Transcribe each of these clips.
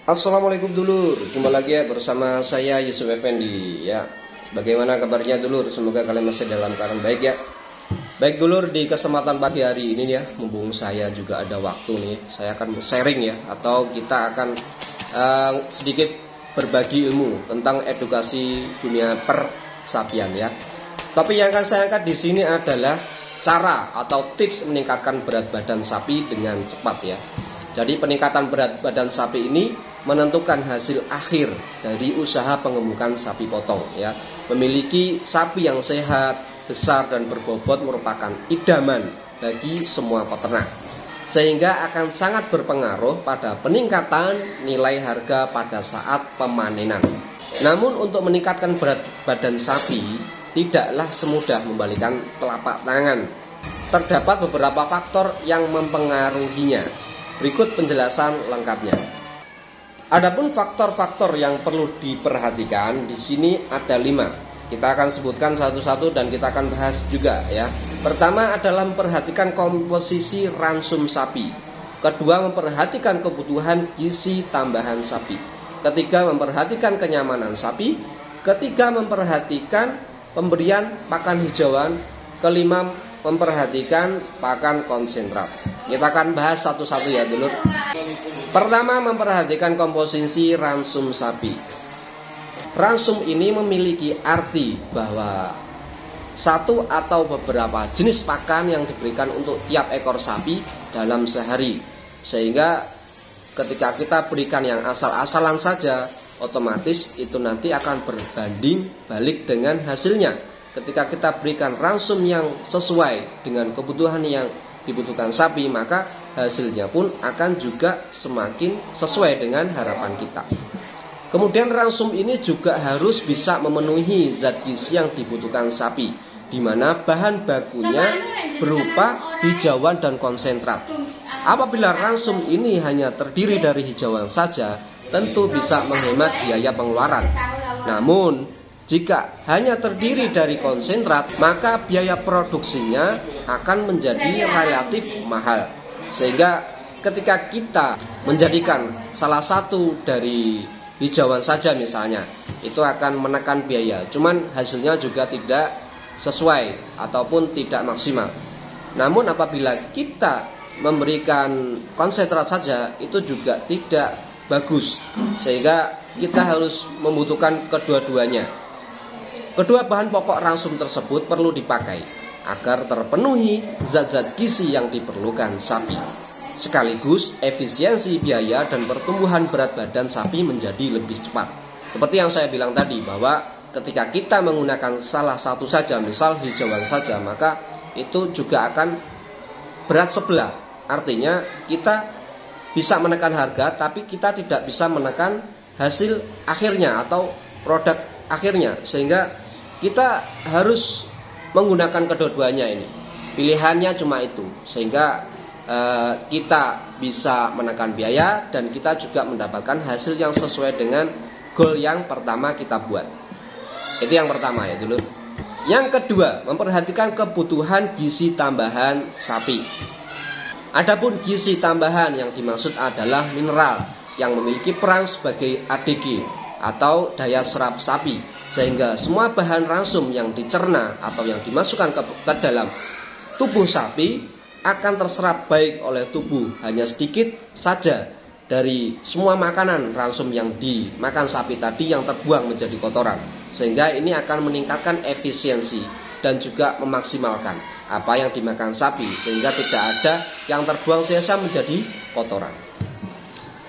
Assalamualaikum dulur, jumpa lagi ya bersama saya Yusuf Effendi ya. Bagaimana kabarnya dulur? Semoga kalian masih dalam keadaan baik ya. Baik dulur, di kesempatan pagi hari ini ya, mumpung saya juga ada waktu nih, saya akan sharing ya, atau kita akan sedikit berbagi ilmu tentang edukasi dunia persapian ya. Tapi yang akan saya angkat di sini adalah cara atau tips meningkatkan berat badan sapi dengan cepat ya. Jadi peningkatan berat badan sapi ini menentukan hasil akhir dari usaha pengemukan sapi potong ya. Memiliki sapi yang sehat, besar dan berbobot merupakan idaman bagi semua peternak. Sehingga akan sangat berpengaruh pada peningkatan nilai harga pada saat pemanenan. Namun untuk meningkatkan berat badan sapi tidaklah semudah membalikan telapak tangan. Terdapat beberapa faktor yang mempengaruhinya. Berikut penjelasan lengkapnya. Adapun faktor-faktor yang perlu diperhatikan di sini ada 5. Kita akan sebutkan satu-satu dan kita akan bahas juga ya. Pertama adalah memperhatikan komposisi ransum sapi. Kedua, memperhatikan kebutuhan gizi tambahan sapi. Ketiga, memperhatikan kenyamanan sapi. Ketiga, memperhatikan pemberian pakan hijauan. Kelima, memperhatikan pakan konsentrat. Kita akan bahas satu-satu ya dulur. Pertama, memperhatikan komposisi ransum sapi. Ransum ini memiliki arti bahwa satu atau beberapa jenis pakan yang diberikan untuk tiap ekor sapi dalam sehari. Sehingga ketika kita berikan yang asal-asalan saja, otomatis itu nanti akan berbanding balik dengan hasilnya. Ketika kita berikan ransum yang sesuai dengan kebutuhan yang dibutuhkan sapi, maka hasilnya pun akan juga semakin sesuai dengan harapan kita. Kemudian ransum ini juga harus bisa memenuhi zat gizi yang dibutuhkan sapi, di mana bahan bakunya berupa hijauan dan konsentrat. Apabila ransum ini hanya terdiri dari hijauan saja, tentu bisa menghemat biaya pengeluaran. Namun jika hanya terdiri dari konsentrat, maka biaya produksinya akan menjadi relatif mahal. Sehingga ketika kita menjadikan salah satu dari hijauan saja misalnya, itu akan menekan biaya. Cuman hasilnya juga tidak sesuai ataupun tidak maksimal. Namun apabila kita memberikan konsentrat saja, itu juga tidak bagus. Sehingga kita harus membutuhkan kedua-duanya. Kedua bahan pokok ransum tersebut perlu dipakai agar terpenuhi zat-zat gizi yang diperlukan sapi. Sekaligus efisiensi biaya dan pertumbuhan berat badan sapi menjadi lebih cepat. Seperti yang saya bilang tadi, bahwa ketika kita menggunakan salah satu saja, misal hijauan saja, maka itu juga akan berat sebelah. Artinya kita bisa menekan harga, tapi kita tidak bisa menekan hasil akhirnya atau produk akhirnya. Sehingga kita harus menggunakan kedua-duanya ini. Pilihannya cuma itu. Sehingga kita bisa menekan biaya dan kita juga mendapatkan hasil yang sesuai dengan goal yang pertama kita buat. Itu yang pertama ya dulu. Yang kedua, memperhatikan kebutuhan gizi tambahan sapi. Adapun gizi tambahan yang dimaksud adalah mineral yang memiliki peran sebagai ADG atau daya serap sapi, sehingga semua bahan ransum yang dicerna atau yang dimasukkan ke dalam tubuh sapi akan terserap baik oleh tubuh. Hanya sedikit saja dari semua makanan ransum yang dimakan sapi tadi yang terbuang menjadi kotoran, sehingga ini akan meningkatkan efisiensi dan juga memaksimalkan apa yang dimakan sapi, sehingga tidak ada yang terbuang sia-sia menjadi kotoran.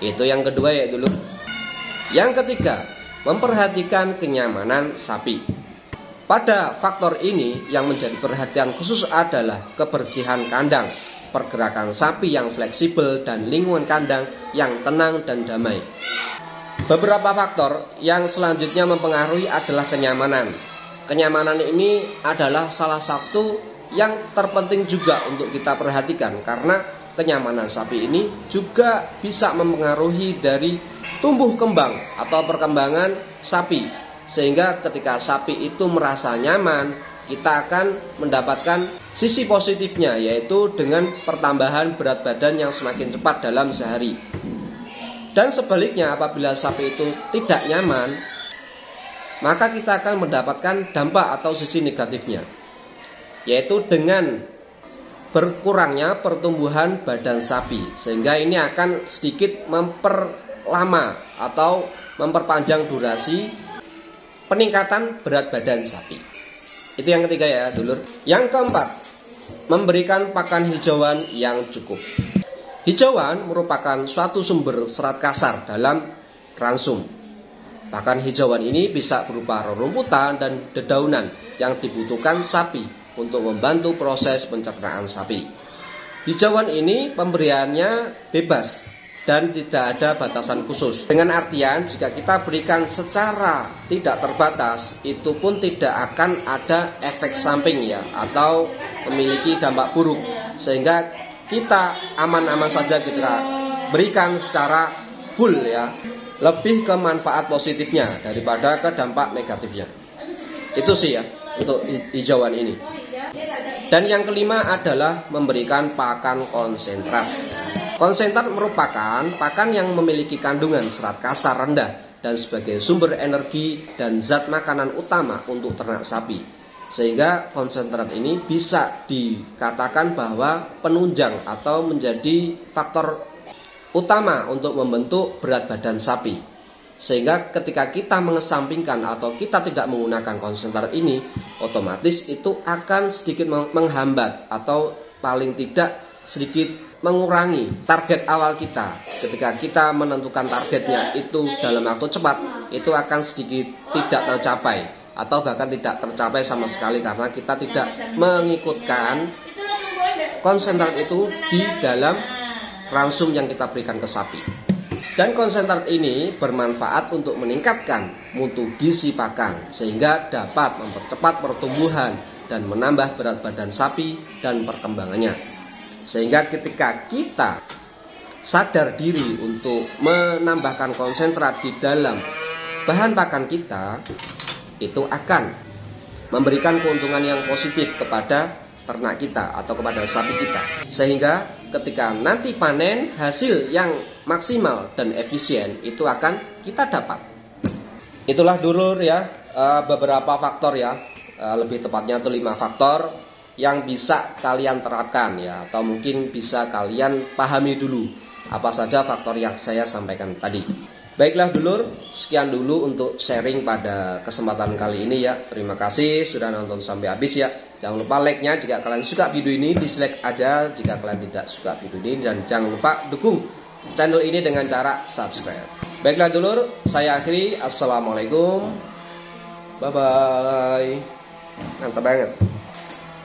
Itu yang kedua ya dulu. Yang ketiga, memperhatikan kenyamanan sapi. Pada faktor ini yang menjadi perhatian khusus adalah kebersihan kandang, pergerakan sapi yang fleksibel, dan lingkungan kandang yang tenang dan damai. Beberapa faktor yang selanjutnya mempengaruhi adalah kenyamanan. Kenyamanan ini adalah salah satu yang terpenting juga untuk kita perhatikan, karena kenyamanan sapi ini juga bisa mempengaruhi dari tumbuh kembang atau perkembangan sapi. Sehingga ketika sapi itu merasa nyaman, kita akan mendapatkan sisi positifnya, yaitu dengan pertambahan berat badan yang semakin cepat dalam sehari. Dan sebaliknya, apabila sapi itu tidak nyaman, maka kita akan mendapatkan dampak atau sisi negatifnya, yaitu dengan berkurangnya pertumbuhan badan sapi, sehingga ini akan sedikit memperlama atau memperpanjang durasi peningkatan berat badan sapi. Itu yang ketiga ya dulur. Yang keempat, memberikan pakan hijauan yang cukup. Hijauan merupakan suatu sumber serat kasar dalam ransum. Pakan hijauan ini bisa berupa rerumputan dan dedaunan yang dibutuhkan sapi untuk membantu proses pencernaan sapi. Hijauan ini pemberiannya bebas dan tidak ada batasan khusus. Dengan artian jika kita berikan secara tidak terbatas, itu pun tidak akan ada efek samping ya, atau memiliki dampak buruk, sehingga kita aman-aman saja kita berikan secara full ya. Lebih ke manfaat positifnya daripada ke dampak negatifnya. Itu sih ya untuk hijauan ini. Dan yang kelima adalah memberikan pakan konsentrat. Konsentrat merupakan pakan yang memiliki kandungan serat kasar rendah dan sebagai sumber energi dan zat makanan utama untuk ternak sapi. Sehingga konsentrat ini bisa dikatakan bahwa penunjang atau menjadi faktor utama untuk membentuk berat badan sapi. Sehingga ketika kita mengesampingkan atau kita tidak menggunakan konsentrat ini, otomatis itu akan sedikit menghambat atau paling tidak sedikit mengurangi target awal kita. Ketika kita menentukan targetnya itu dalam waktu cepat, itu akan sedikit tidak tercapai atau bahkan tidak tercapai sama sekali karena kita tidak mengikutkan konsentrat itu di dalam ransum yang kita berikan ke sapi. Dan konsentrat ini bermanfaat untuk meningkatkan mutu gizi pakan sehingga dapat mempercepat pertumbuhan dan menambah berat badan sapi dan perkembangannya. Sehingga ketika kita sadar diri untuk menambahkan konsentrat di dalam bahan pakan kita, itu akan memberikan keuntungan yang positif kepada ternak kita atau kepada sapi kita, sehingga ketika nanti panen hasil yang maksimal dan efisien itu akan kita dapat. Itulah dulur ya beberapa faktor ya, lebih tepatnya itu 5 faktor yang bisa kalian terapkan ya, atau mungkin bisa kalian pahami dulu apa saja faktor yang saya sampaikan tadi. Baiklah dulur, sekian dulu untuk sharing pada kesempatan kali ini ya. Terima kasih sudah nonton sampai habis ya. Jangan lupa like-nya jika kalian suka video ini, dislike aja jika kalian tidak suka video ini, dan jangan lupa dukung channel ini dengan cara subscribe. Baiklah dulur, saya akhiri. Assalamualaikum. Bye bye. Mantap banget.